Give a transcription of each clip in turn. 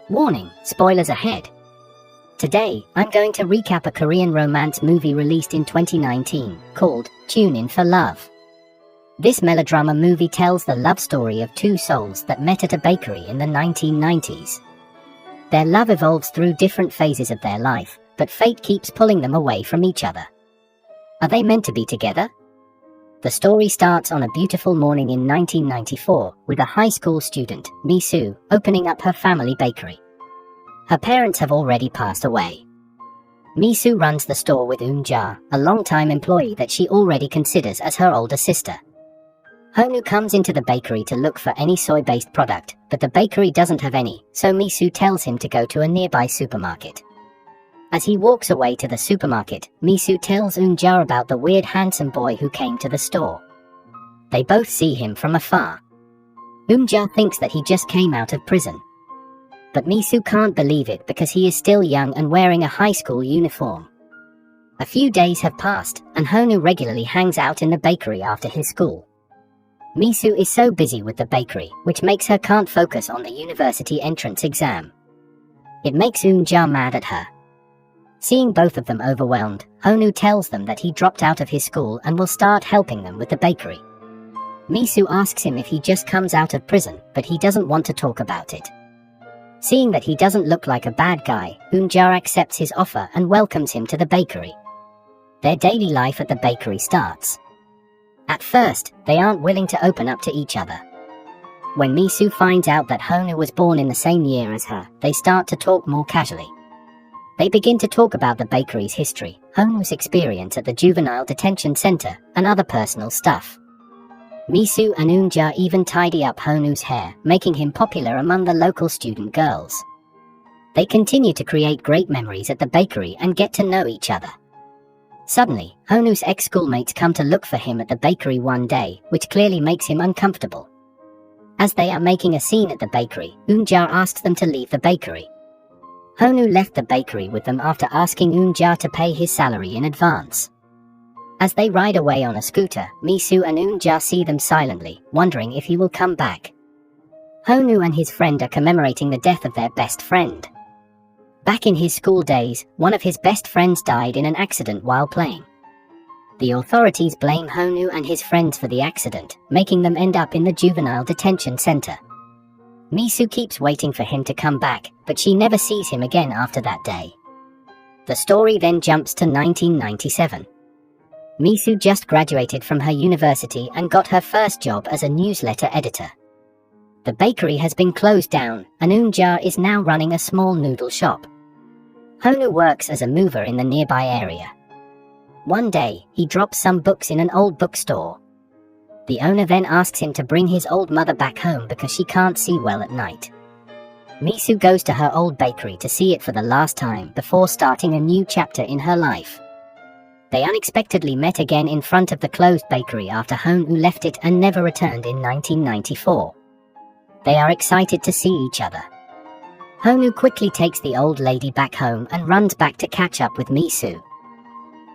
Warning, spoilers ahead. Today, I'm going to recap a Korean romance movie released in 2019, called Tune In for Love. This melodrama movie tells the love story of two souls that met at a bakery in the 1990s. Their love evolves through different phases of their life, but fate keeps pulling them away from each other. Are they meant to be together? The story starts on a beautiful morning in 1994, with a high school student, Mi-soo, opening up her family bakery. Her parents have already passed away. Mi-soo runs the store with Eun-ja, a long-time employee that she already considers as her older sister. Honu comes into the bakery to look for any soy-based product, but the bakery doesn't have any, so Mi-soo tells him to go to a nearby supermarket. As he walks away to the supermarket, Mi-soo tells Eun-ja about the weird handsome boy who came to the store. They both see him from afar. Eun-ja thinks that he just came out of prison. But Mi-soo can't believe it because he is still young and wearing a high school uniform. A few days have passed, and Honu regularly hangs out in the bakery after his school. Mi-soo is so busy with the bakery, which makes her can't focus on the university entrance exam. It makes Eun-ja mad at her. Seeing both of them overwhelmed, Honu tells them that he dropped out of his school and will start helping them with the bakery. Mi-soo asks him if he just comes out of prison, but he doesn't want to talk about it. Seeing that he doesn't look like a bad guy, Eun-ja accepts his offer and welcomes him to the bakery. Their daily life at the bakery starts. At first, they aren't willing to open up to each other. When Mi-soo finds out that Honu was born in the same year as her, they start to talk more casually. They begin to talk about the bakery's history, Honu's experience at the juvenile detention center, and other personal stuff. Mi-soo and Eun-ja even tidy up Honu's hair, making him popular among the local student girls. They continue to create great memories at the bakery and get to know each other. Suddenly, Honu's ex-schoolmates come to look for him at the bakery one day, which clearly makes him uncomfortable. As they are making a scene at the bakery, Eun-ja asks them to leave the bakery. Honu left the bakery with them after asking Eun-ja to pay his salary in advance. As they ride away on a scooter, Mi-soo and Eun-ja see them silently, wondering if he will come back. Honu and his friend are commemorating the death of their best friend. Back in his school days, one of his best friends died in an accident while playing. The authorities blame Honu and his friends for the accident, making them end up in the juvenile detention center. Mi-soo keeps waiting for him to come back, but she never sees him again after that day. The story then jumps to 1997. Mi-soo just graduated from her university and got her first job as a newsletter editor. The bakery has been closed down, and Eun-ja is now running a small noodle shop. Honu works as a mover in the nearby area. One day, he drops some books in an old bookstore. The owner then asks him to bring his old mother back home because she can't see well at night. Mi-soo goes to her old bakery to see it for the last time before starting a new chapter in her life. They unexpectedly met again in front of the closed bakery after Honu left it and never returned in 1994. They are excited to see each other. Honu quickly takes the old lady back home and runs back to catch up with Mi-soo.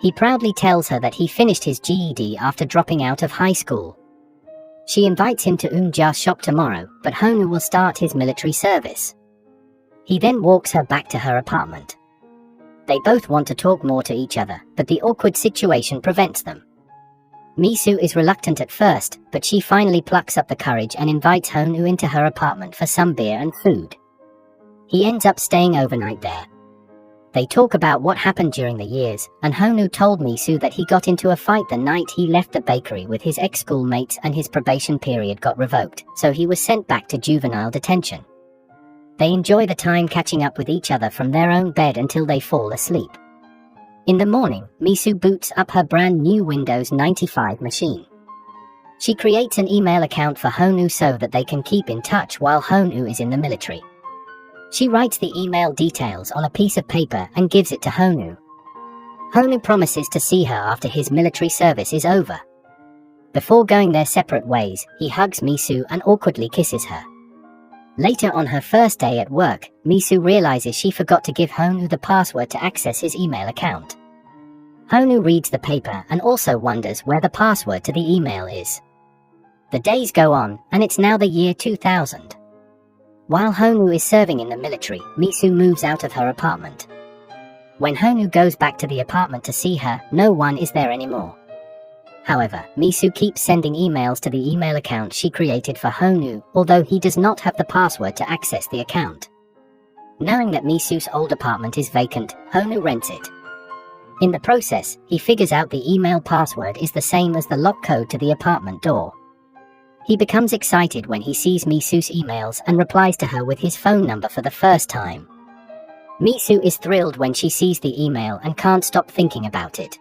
He proudly tells her that he finished his GED after dropping out of high school. She invites him to Eun-ja's shop tomorrow, but Honu will start his military service. He then walks her back to her apartment. They both want to talk more to each other, but the awkward situation prevents them. Mi-soo is reluctant at first, but she finally plucks up the courage and invites Honu into her apartment for some beer and food. He ends up staying overnight there. They talk about what happened during the years, and Honu told Mi-soo that he got into a fight the night he left the bakery with his ex-schoolmates and his probation period got revoked, so he was sent back to juvenile detention. They enjoy the time catching up with each other from their own bed until they fall asleep. In the morning, Mi-soo boots up her brand new Windows 95 machine. She creates an email account for Honu so that they can keep in touch while Honu is in the military. She writes the email details on a piece of paper and gives it to Honu. Honu promises to see her after his military service is over. Before going their separate ways, he hugs Mi-soo and awkwardly kisses her. Later on her first day at work, Mi-soo realizes she forgot to give Honu the password to access his email account. Honu reads the paper and also wonders where the password to the email is. The days go on, and it's now the year 2000. While Honu is serving in the military, Misu moves out of her apartment. When Honu goes back to the apartment to see her, no one is there anymore. However, Misu keeps sending emails to the email account she created for Honu, although he does not have the password to access the account. Knowing that Misu's old apartment is vacant, Honu rents it. In the process, he figures out the email password is the same as the lock code to the apartment door. He becomes excited when he sees Misu's emails and replies to her with his phone number for the first time. Misu is thrilled when she sees the email and can't stop thinking about it.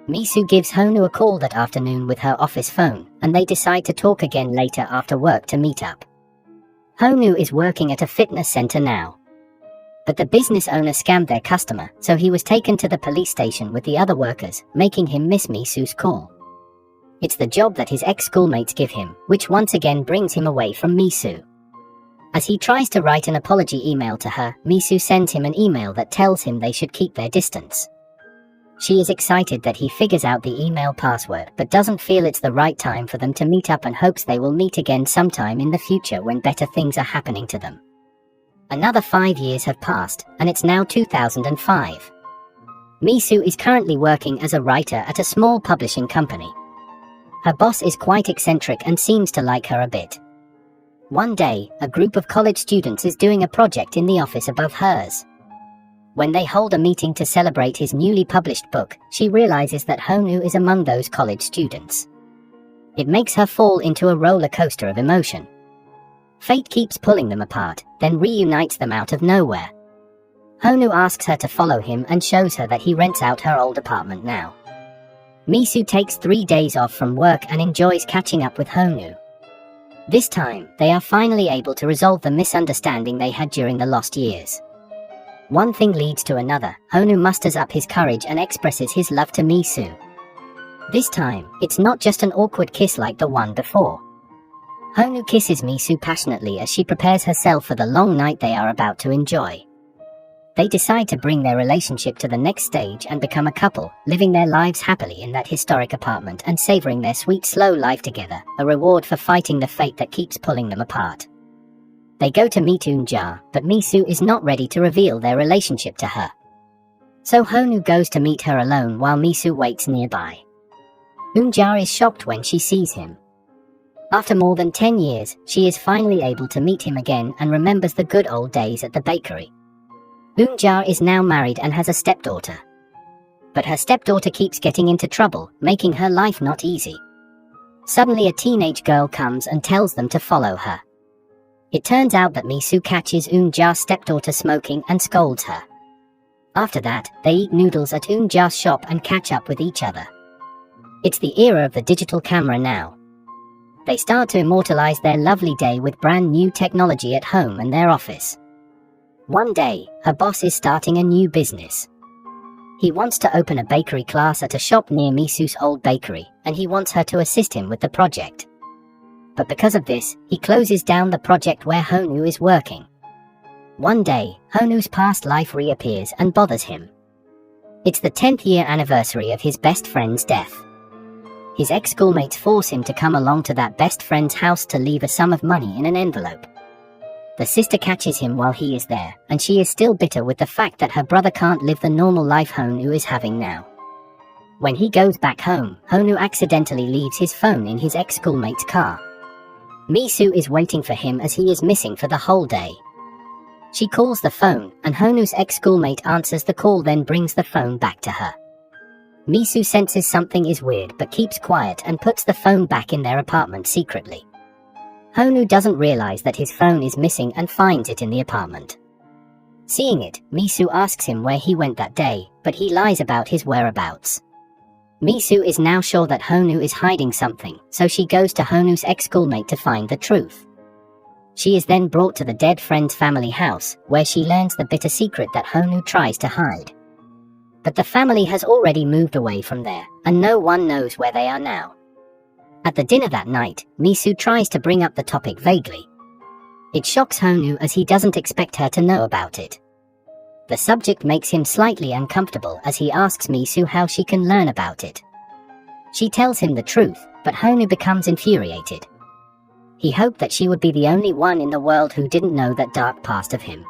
Misu gives Honu a call that afternoon with her office phone, and they decide to talk again later after work to meet up. Honu is working at a fitness center now. But the business owner scammed their customer, so he was taken to the police station with the other workers, making him miss Misu's call. It's the job that his ex-schoolmates give him, which once again brings him away from Misu. As he tries to write an apology email to her, Misu sends him an email that tells him they should keep their distance. She is excited that he figures out the email password, but doesn't feel it's the right time for them to meet up and hopes they will meet again sometime in the future when better things are happening to them. Another 5 years have passed, and it's now 2005. Misu is currently working as a writer at a small publishing company. Her boss is quite eccentric and seems to like her a bit. One day, a group of college students is doing a project in the office above hers. When they hold a meeting to celebrate his newly published book, she realizes that Honu is among those college students. It makes her fall into a roller coaster of emotion. Fate keeps pulling them apart, then reunites them out of nowhere. Honu asks her to follow him and shows her that he rents out her old apartment now. Misu takes 3 days off from work and enjoys catching up with Honu. This time, they are finally able to resolve the misunderstanding they had during the lost years. One thing leads to another. Honu musters up his courage and expresses his love to Misu. This time, it's not just an awkward kiss like the one before. Honu kisses Misu passionately as she prepares herself for the long night they are about to enjoy. They decide to bring their relationship to the next stage and become a couple, living their lives happily in that historic apartment and savoring their sweet, slow life together, a reward for fighting the fate that keeps pulling them apart. They go to meet Unja, but Misu is not ready to reveal their relationship to her. So Honu goes to meet her alone while Misu waits nearby. Unja is shocked when she sees him. After more than 10 years, she is finally able to meet him again and remembers the good old days at the bakery. Unja is now married and has a stepdaughter. But her stepdaughter keeps getting into trouble, making her life not easy. Suddenly a teenage girl comes and tells them to follow her. It turns out that Misu catches Unja's stepdaughter smoking and scolds her. After that, they eat noodles at Unja's shop and catch up with each other. It's the era of the digital camera now. They start to immortalize their lovely day with brand new technology at home and their office. One day, her boss is starting a new business. He wants to open a bakery class at a shop near Misu's old bakery, and he wants her to assist him with the project. But because of this, he closes down the project where Honu is working. One day, Honu's past life reappears and bothers him. It's the 10th year anniversary of his best friend's death. His ex-schoolmates force him to come along to that best friend's house to leave a sum of money in an envelope. The sister catches him while he is there, and she is still bitter with the fact that her brother can't live the normal life Honu is having now. When he goes back home, Honu accidentally leaves his phone in his ex-schoolmate's car. Misu is waiting for him as he is missing for the whole day. She calls the phone, and Honu's ex-schoolmate answers the call, then brings the phone back to her. Misu senses something is weird but keeps quiet and puts the phone back in their apartment secretly. Honu doesn't realize that his phone is missing and finds it in the apartment. Seeing it, Misu asks him where he went that day, but he lies about his whereabouts. Misu is now sure that Honu is hiding something, so she goes to Honu's ex-schoolmate to find the truth. She is then brought to the dead friend's family house, where she learns the bitter secret that Honu tries to hide. But the family has already moved away from there, and no one knows where they are now. At the dinner that night, Misu tries to bring up the topic vaguely. It shocks Honu as he doesn't expect her to know about it. The subject makes him slightly uncomfortable as he asks Misu how she can learn about it. She tells him the truth, but Honu becomes infuriated. He hoped that she would be the only one in the world who didn't know that dark past of him.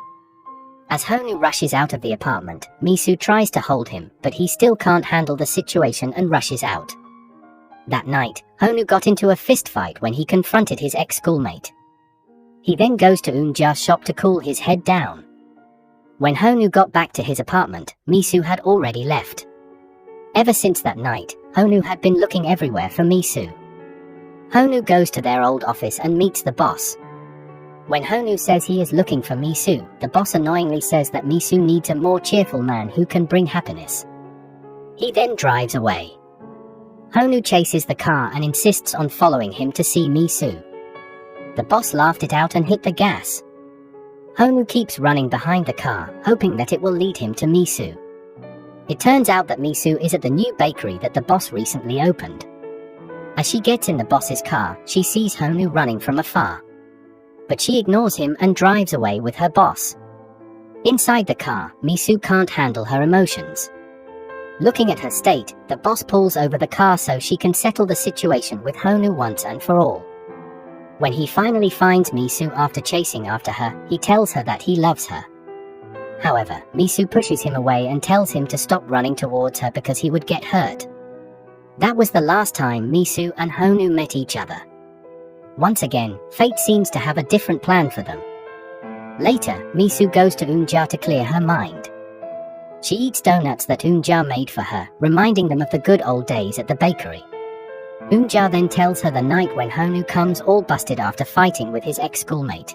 As Honu rushes out of the apartment, Misu tries to hold him, but he still can't handle the situation and rushes out. That night, Honu got into a fist fight when he confronted his ex-schoolmate. He then goes to Eunja's shop to cool his head down. When Honu got back to his apartment, Misu had already left. Ever since that night, Honu had been looking everywhere for Misu. Honu goes to their old office and meets the boss. When Honu says he is looking for Misu, the boss annoyingly says that Misu needs a more cheerful man who can bring happiness. He then drives away. Honu chases the car and insists on following him to see Misu. The boss laughed it out and hit the gas. Honu keeps running behind the car, hoping that it will lead him to Misu. It turns out that Misu is at the new bakery that the boss recently opened. As she gets in the boss's car, she sees Honu running from afar. But she ignores him and drives away with her boss. Inside the car, Misu can't handle her emotions. Looking at her state, the boss pulls over the car so she can settle the situation with Honu once and for all. When he finally finds Misu after chasing after her, he tells her that he loves her. However, Misu pushes him away and tells him to stop running towards her because he would get hurt. That was the last time Misu and Honu met each other. Once again, fate seems to have a different plan for them. Later, Misu goes to Eunja to clear her mind. She eats donuts that Eunja made for her, reminding them of the good old days at the bakery. Eunja then tells her the night when Honu comes all busted after fighting with his ex-schoolmate.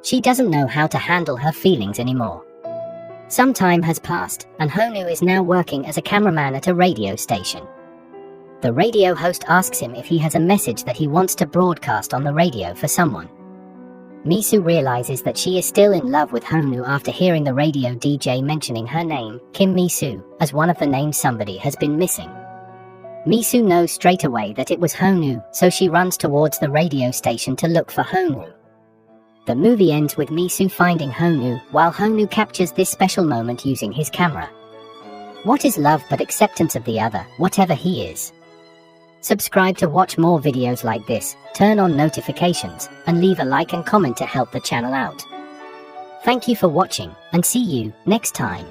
She doesn't know how to handle her feelings anymore. Some time has passed, and Honu is now working as a cameraman at a radio station. The radio host asks him if he has a message that he wants to broadcast on the radio for someone. Misu realizes that she is still in love with Honu after hearing the radio DJ mentioning her name, Kim Misu, as one of the names somebody has been missing. Misu knows straight away that it was Honu, so she runs towards the radio station to look for Honu. The movie ends with Misu finding Honu, while Honu captures this special moment using his camera. What is love but acceptance of the other, whatever he is? Subscribe to watch more videos like this, turn on notifications, and leave a like and comment to help the channel out. Thank you for watching, and see you next time.